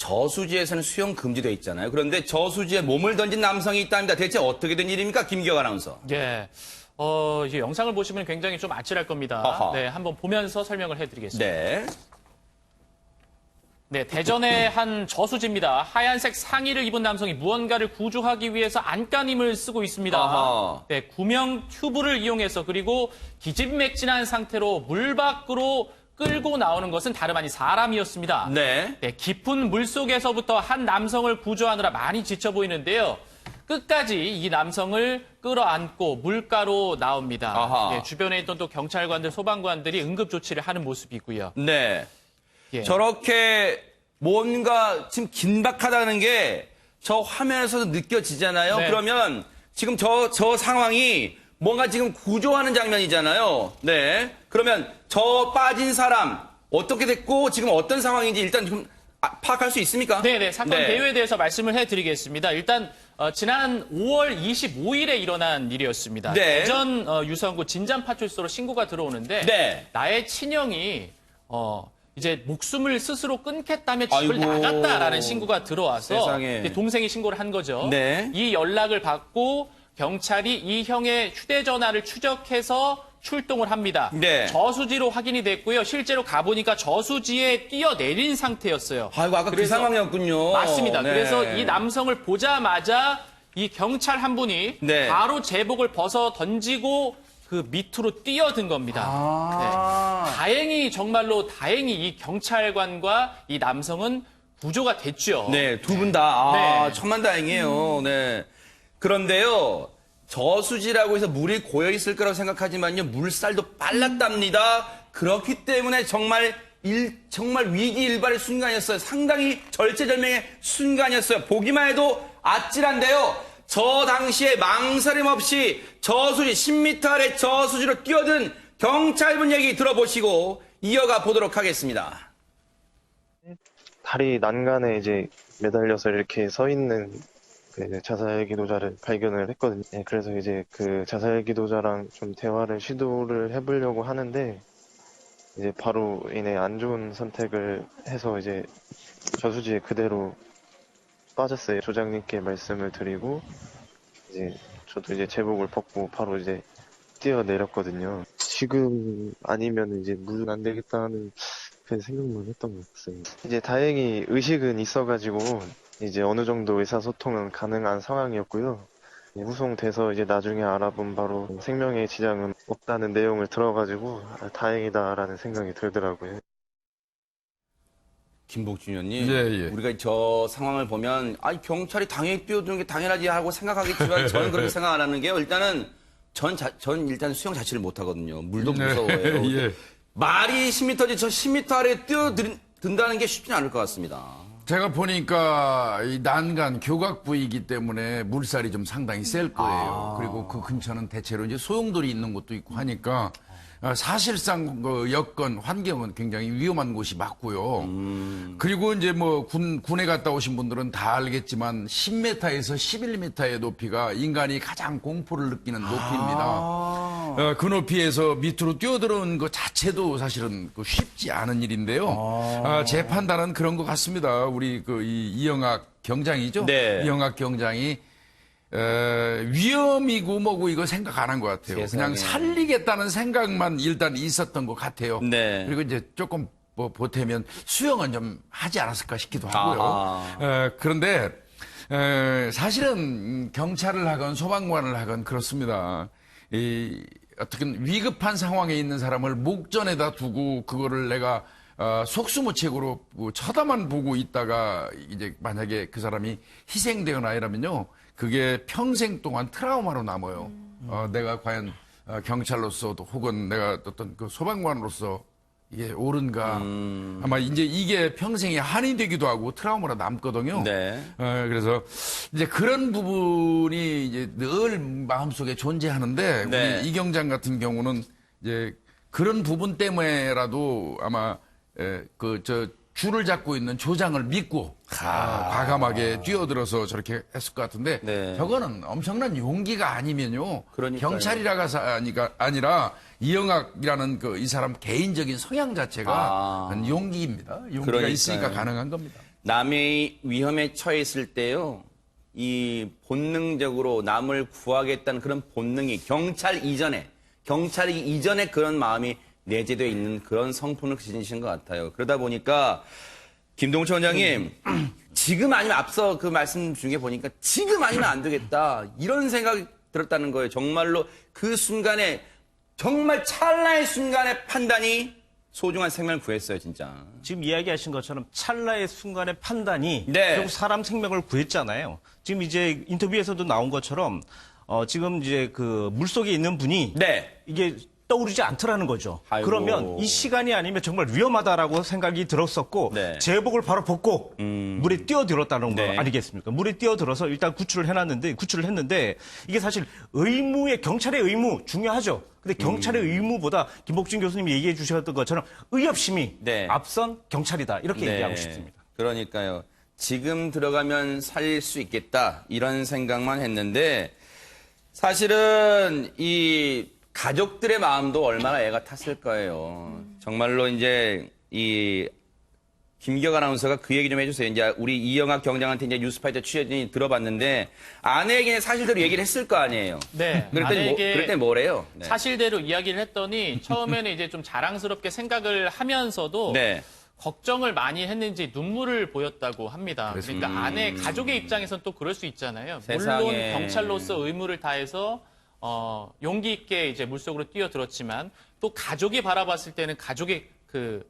저수지에서는 수영 금지되어 있잖아요. 그런데 저수지에 몸을 던진 남성이 있답니다. 대체 어떻게 된 일입니까? 김기혁 아나운서. 예. 이제 영상을 보시면 굉장히 좀 아찔할 겁니다. 어허. 네, 한번 보면서 설명을 해드리겠습니다. 네. 네, 대전의 한 저수지입니다. 하얀색 상의를 입은 남성이 무언가를 구조하기 위해서 안간힘을 쓰고 있습니다. 어허. 네, 구명 튜브를 이용해서 그리고 기진맥진한 상태로 물 밖으로 끌고 나오는 것은 다름 아닌 사람이었습니다. 네. 네, 깊은 물 속에서부터 한 남성을 구조하느라 많이 지쳐 보이는데요. 끝까지 이 남성을 끌어안고 물가로 나옵니다. 아하. 네, 주변에 있던 또 경찰관들, 소방관들이 응급 조치를 하는 모습이고요. 네. 예. 저렇게 뭔가 지금 긴박하다는 게 저 화면에서도 느껴지잖아요. 네. 그러면 지금 저 상황이 뭔가 지금 구조하는 장면이잖아요. 네. 그러면 저 빠진 사람 어떻게 됐고 지금 어떤 상황인지 일단 좀 파악할 수 있습니까? 네네, 사건 네. 개요에 대해서 말씀을 해드리겠습니다. 일단 지난 5월 25일에 일어난 일이었습니다. 네. 대전 유성구 진잠파출소로 신고가 들어오는데 네. 나의 친형이 이제 목숨을 스스로 끊겠다며 집을 아이고. 나갔다라는 신고가 들어와서 세상에. 이제 동생이 신고를 한 거죠. 네. 이 연락을 받고 경찰이 이 형의 휴대전화를 추적해서 출동을 합니다. 네. 저수지로 확인이 됐고요. 실제로 가보니까 저수지에 뛰어내린 상태였어요. 아이고 아까 그 그래서- 상황이었군요. 맞습니다. 네. 그래서 이 남성을 보자마자 이 경찰 한 분이 네. 바로 제복을 벗어 던지고 그 밑으로 뛰어든 겁니다. 네. 다행히 정말로 다행히 이 경찰관과 이 남성은 구조가 됐죠. 네, 두 분 다. 네. 천만다행이에요. 네. 그런데요, 저수지라고 해서 물이 고여 있을 거라고 생각하지만요, 물살도 빨랐답니다. 그렇기 때문에 정말 위기일발의 순간이었어요. 상당히 절체절명의 순간이었어요. 보기만 해도 아찔한데요. 저 당시에 망설임 없이 저수지 10m 아래 저수지로 뛰어든 경찰분 얘기 들어보시고 이어가 보도록 하겠습니다. 다리 난간에 이제 매달려서 이렇게 서 있는 그 자살 기도자를 발견을 했거든요. 네, 그래서 이제 그 자살 기도자랑 좀 대화를 시도를 해보려고 하는데 이제 바로 이내 안 좋은 선택을 해서 이제 저수지에 그대로 빠졌어요. 조장님께 말씀을 드리고 이제 저도 이제 제복을 벗고 바로 이제 뛰어내렸거든요. 지금 아니면 이제 물 안 되겠다는 그런 생각만 했던 것 같습니다. 이제 다행히 의식은 있어가지고 이제 어느 정도 의사소통은 가능한 상황이었고요. 후송돼서 이제 나중에 알아본 바로 생명의 지장은 없다는 내용을 들어가지고 다행이다라는 생각이 들더라고요. 김복준 의원님, 예. 우리가 저 상황을 보면 경찰이 당연히 뛰어드는 게 당연하지 하고 생각하겠지만 저는 그렇게 생각 안 하는 게요. 일단은 전 일단 수영 자체를 못 하거든요. 물도 무서워해요. 예. 말이 10m지 저 10m 아래 뛰어든다는 게 쉽지는 않을 것 같습니다. 제가 보니까 이 난간 교각 부위이기 때문에 물살이 좀 상당히 셀 거예요. 그리고 그 근처는 대체로 이제 소용돌이 있는 곳도 있고 하니까 사실상 그 여건 환경은 굉장히 위험한 곳이 맞고요. 그리고 이제 뭐 군에 갔다 오신 분들은 다 알겠지만 10m에서 11m의 높이가 인간이 가장 공포를 느끼는 높이입니다. 그 높이에서 밑으로 뛰어들어온 것 자체도 사실은 쉽지 않은 일인데요. 제 판단은 그런 것 같습니다. 우리 이영학 경장이죠. 네. 이영학 경장이 위험이고 뭐고 이거 생각 안 한 것 같아요. 세상에. 그냥 살리겠다는 생각만 일단 있었던 것 같아요. 네. 그리고 이제 조금 보태면 수영은 좀 하지 않았을까 싶기도 하고요. 그런데 사실은 경찰을 하건 소방관을 하건 그렇습니다. 어떻게 위급한 상황에 있는 사람을 목전에다 두고 그거를 내가 속수무책으로 쳐다만 보고 있다가 이제 만약에 그 사람이 희생되거나 이러면요. 그게 평생 동안 트라우마로 남아요. 내가 과연 경찰로서도 혹은 내가 어떤 그 소방관으로서 이게 옳은가. 아마 이제 이게 평생의 한이 되기도 하고 트라우마로 남거든요. 네. 그래서 이제 그런 부분이 이제 늘 마음속에 존재하는데 네. 우리 이경장 같은 경우는 이제 그런 부분 때문에라도 아마 줄을 잡고 있는 조장을 믿고 과감하게 뛰어들어서 저렇게 했을 것 같은데 네. 저거는 엄청난 용기가 아니면요. 그러니까요. 경찰이라가 아니라 이영학이라는 이 사람 개인적인 성향 자체가 용기입니다. 용기가 그러니까요. 있으니까 가능한 겁니다. 남의 위험에 처했을 때요, 이 본능적으로 남을 구하겠다는 그런 본능이 경찰이 이전에 그런 마음이 내재되어 있는 그런 성품을 가지신 것 같아요. 그러다 보니까 김동철 원장님, 지금 아니면 앞서 그 말씀 중에 보니까 지금 아니면 안 되겠다 이런 생각이 들었다는 거예요. 정말로 그 순간에 정말 찰나의 순간의 판단이 소중한 생명을 구했어요, 진짜. 지금 이야기하신 것처럼 찰나의 순간의 판단이 네. 결국 사람 생명을 구했잖아요. 지금 이제 인터뷰에서도 나온 것처럼 지금 이제 그 물속에 있는 분이 네. 이게 떠오르지 않더라는 거죠. 아이고. 그러면 이 시간이 아니면 정말 위험하다라고 생각이 들었었고 네. 제복을 바로 벗고 물에 뛰어들었다는 거 네. 아니겠습니까? 물에 뛰어들어서 일단 구출을 했는데 이게 사실 경찰의 의무 중요하죠. 근데 경찰의 의무보다 김복준 교수님이 얘기해 주셨던 것처럼 의협심이 네. 앞선 경찰이다. 이렇게 네. 얘기하고 싶습니다. 그러니까요. 지금 들어가면 살릴 수 있겠다 이런 생각만 했는데 사실은 이 가족들의 마음도 얼마나 애가 탔을 거예요. 정말로 이제 이 김기혁 아나운서가 그 얘기 좀 해주세요. 이제 우리 이영학 경장한테 이제 뉴스파이터 취재진이 들어봤는데 아내에게 사실대로 얘기를 했을 거 아니에요. 네. 그럴 때 뭐래요? 네. 사실대로 이야기를 했더니 처음에는 이제 좀 자랑스럽게 생각을 하면서도 네. 걱정을 많이 했는지 눈물을 보였다고 합니다. 그러니까 아내 가족의 입장에서는 또 그럴 수 있잖아요. 물론 세상에. 경찰로서 의무를 다해서 용기 있게 이제 물속으로 뛰어들었지만 또 가족이 바라봤을 때는 가족의 그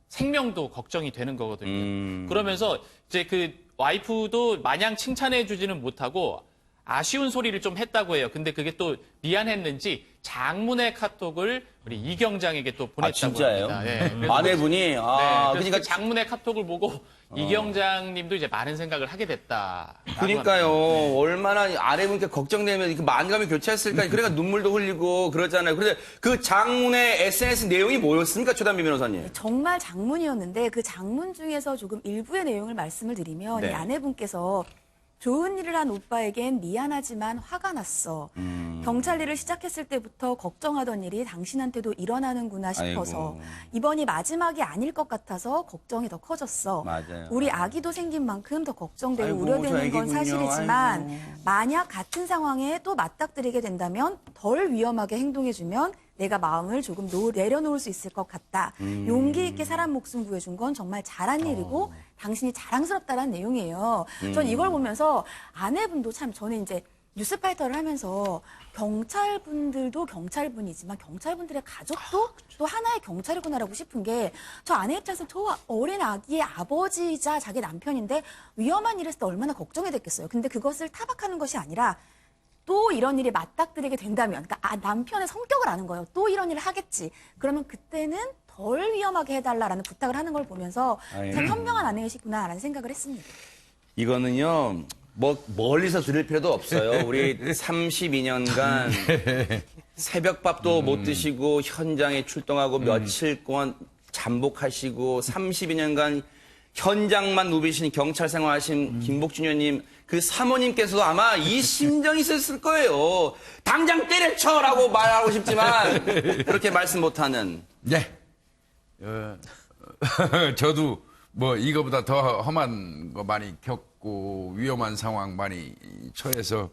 생명도 걱정이 되는 거거든요. 그러면서 이제 그 와이프도 마냥 칭찬해 주지는 못하고 아쉬운 소리를 좀 했다고 해요. 근데 그게 또 미안했는지 장문의 카톡을 우리 이경장에게 또 보냈다고 진짜예요? 합니다. 네. 그래서 아내분이 네, 그래서 그러니까 그 장문의 카톡을 보고 이경장님도 이제 많은 생각을 하게 됐다. 그러니까요. 얼마나 아내분께 걱정되면 이렇게 만감이 교차했을까. 그러니까 눈물도 흘리고 그러잖아요. 그런데 그 장문의 SNS 내용이 뭐였습니까, 최단비 변호사님? 정말 장문이었는데 그 장문 중에서 조금 일부의 내용을 말씀을 드리면 네. 이 아내분께서 좋은 일을 한 오빠에겐 미안하지만 화가 났어. 경찰 일을 시작했을 때부터 걱정하던 일이 당신한테도 일어나는구나 싶어서 아이고. 이번이 마지막이 아닐 것 같아서 걱정이 더 커졌어. 맞아요. 우리 아기도 생긴 만큼 더 걱정되고 아이고, 저 우려되는 건 애기군요. 사실이지만 아이고. 만약 같은 상황에 또 맞닥뜨리게 된다면 덜 위험하게 행동해주면 내가 마음을 조금 내려놓을 수 있을 것 같다. 용기 있게 사람 목숨 구해준 건 정말 잘한 일이고 당신이 자랑스럽다라는 내용이에요. 전 이걸 보면서 아내분도 참 저는 이제 뉴스파이터를 하면서 경찰분들도 경찰분이지만 경찰분들의 가족도 또 하나의 경찰이구나라고 싶은 게 저 아내 입장에서 저 어린 아기의 아버지이자 자기 남편인데 위험한 일 했을 때 얼마나 걱정이 됐겠어요. 근데 그것을 타박하는 것이 아니라 또 이런 일이 맞닥뜨리게 된다면, 그러니까 남편의 성격을 아는 거예요. 또 이런 일을 하겠지. 그러면 그때는 덜 위험하게 해달라라는 부탁을 하는 걸 보면서 참 현명한 아내이시구나라는 생각을 했습니다. 이거는요, 뭐, 멀리서 들을 필요도 없어요. 우리 32년간 새벽밥도 못 드시고 현장에 출동하고 며칠 동안 잠복하시고 32년간 현장만 누비신 경찰 생활하신 김복준 의원님 그 사모님께서도 아마 이 심정이 있었을 거예요. 당장 때려쳐라고 말하고 싶지만 그렇게 말씀 못하는. 네. 저도 뭐 이거보다 더 험한 거 많이 겪고 위험한 상황 많이 처해서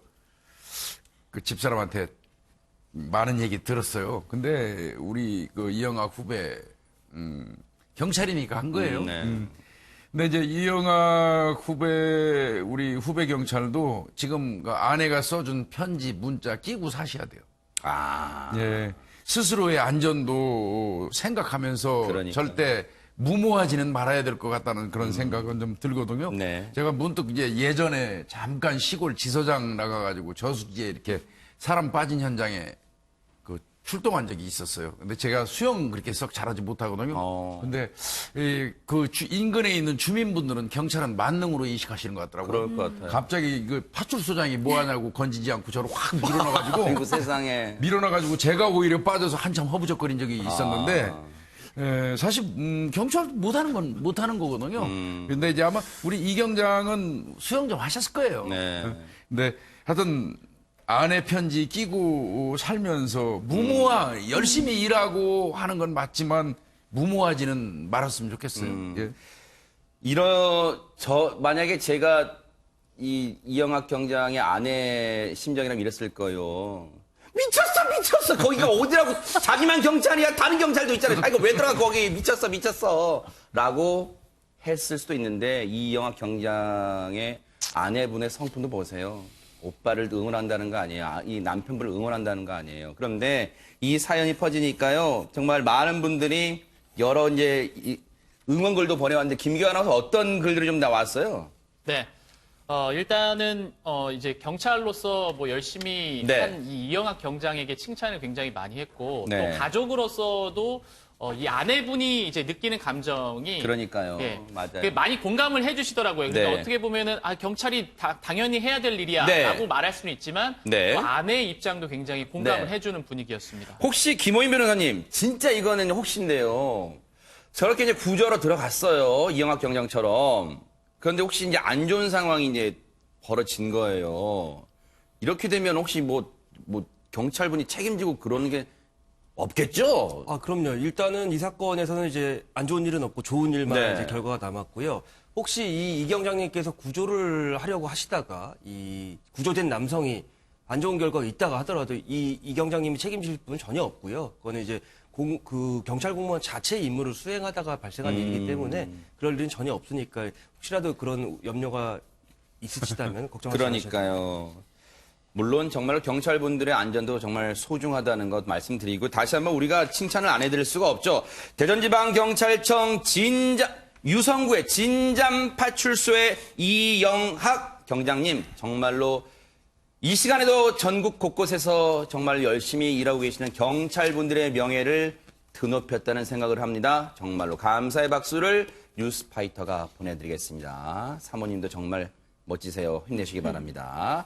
그 집사람한테 많은 얘기 들었어요. 근데 우리 그 이영학 후배 경찰이니까 한 거예요. 네. 근데 이제 이영학 후배 우리 후배 경찰도 지금 그 아내가 써준 편지 문자 끼고 사셔야 돼요. 아. 예. 스스로의 안전도 생각하면서 그러니까요. 절대 무모하지는 말아야 될 것 같다는 그런 생각은 좀 들거든요. 네. 제가 문득 이제 예전에 잠깐 시골 지서장 나가가지고 저수지에 이렇게 사람 빠진 현장에 그 출동한 적이 있었어요. 근데 제가 수영 그렇게 썩 잘하지 못하거든요. 근데 그 인근에 있는 주민분들은 경찰은 만능으로 인식하시는 것 같더라고요. 그럴 것 같아요. 갑자기 그 파출소장이 뭐 하냐고 건지지 않고 저를 확 밀어넣어가지고 아이고 세상에. 밀어놔가지고 제가 오히려 빠져서 한참 허부적거린 적이 있었는데 사실 경찰 못하는 건 못하는 거거든요. 근데 이제 아마 우리 이 경장은 수영 좀 하셨을 거예요. 네. 근데 하여튼 아내 편지 끼고 살면서 열심히 일하고 하는 건 맞지만 무모하지는 말았으면 좋겠어요. 예. 만약에 제가 이영학 경장의 아내 심정이라면 이랬을 거예요. 미쳤어. 거기가 어디라고. 자기만 경찰이야. 다른 경찰도 있잖아요. 자기가 왜 들어가 거기. 미쳤어. 라고 했을 수도 있는데, 이영학 경장의 아내분의 성품도 보세요. 오빠를 응원한다는 거 아니에요. 이 남편분을 응원한다는 거 아니에요. 그런데 이 사연이 퍼지니까요. 정말 많은 분들이 여러 이 응원글도 보내왔는데, 김기화 아나운서 어떤 글들이 좀 나왔어요? 네. 일단은 이제 경찰로서 뭐 열심히 네. 한 이 이영학 경장에게 칭찬을 굉장히 많이 했고 네. 또 가족으로서도 이 아내분이 이제 느끼는 감정이 그러니까요. 예, 맞아요. 많이 공감을 해주시더라고요. 그러니까 네. 어떻게 보면은 경찰이 당연히 해야 될 일이야라고 네. 말할 수는 있지만 네. 또 아내의 입장도 굉장히 공감을 네. 해주는 분위기였습니다. 혹시 김호인 변호사님, 진짜 이거는 혹시인데요. 저렇게 이제 구조로 들어갔어요. 이영학 경장처럼. 그런데 혹시 이제 안 좋은 상황이 이제 벌어진 거예요. 이렇게 되면 혹시 뭐 경찰분이 책임지고 그러는 게 없겠죠? 그럼요. 일단은 이 사건에서는 이제 안 좋은 일은 없고 좋은 일만 네. 이제 결과가 남았고요. 혹시 이 경장님께서 구조를 하려고 하시다가 이 구조된 남성이 안 좋은 결과가 있다가 하더라도 이 경장님이 책임질 분은 전혀 없고요. 그거는 이제 그 경찰 공무원 자체의 임무를 수행하다가 발생한 일이기 때문에 그럴 일은 전혀 없으니까 혹시라도 그런 염려가 있으시다면 걱정하지 마셔도 그러니까요. 물론 정말 경찰분들의 안전도 정말 소중하다는 것 말씀드리고 다시 한번 우리가 칭찬을 안 해드릴 수가 없죠. 대전지방경찰청 유성구의 진잠파출소의 이영학 경장님 정말로 이 시간에도 전국 곳곳에서 정말 열심히 일하고 계시는 경찰분들의 명예를 드높였다는 생각을 합니다. 정말로 감사의 박수를 뉴스파이터가 보내드리겠습니다. 사모님도 정말 멋지세요. 힘내시기 바랍니다.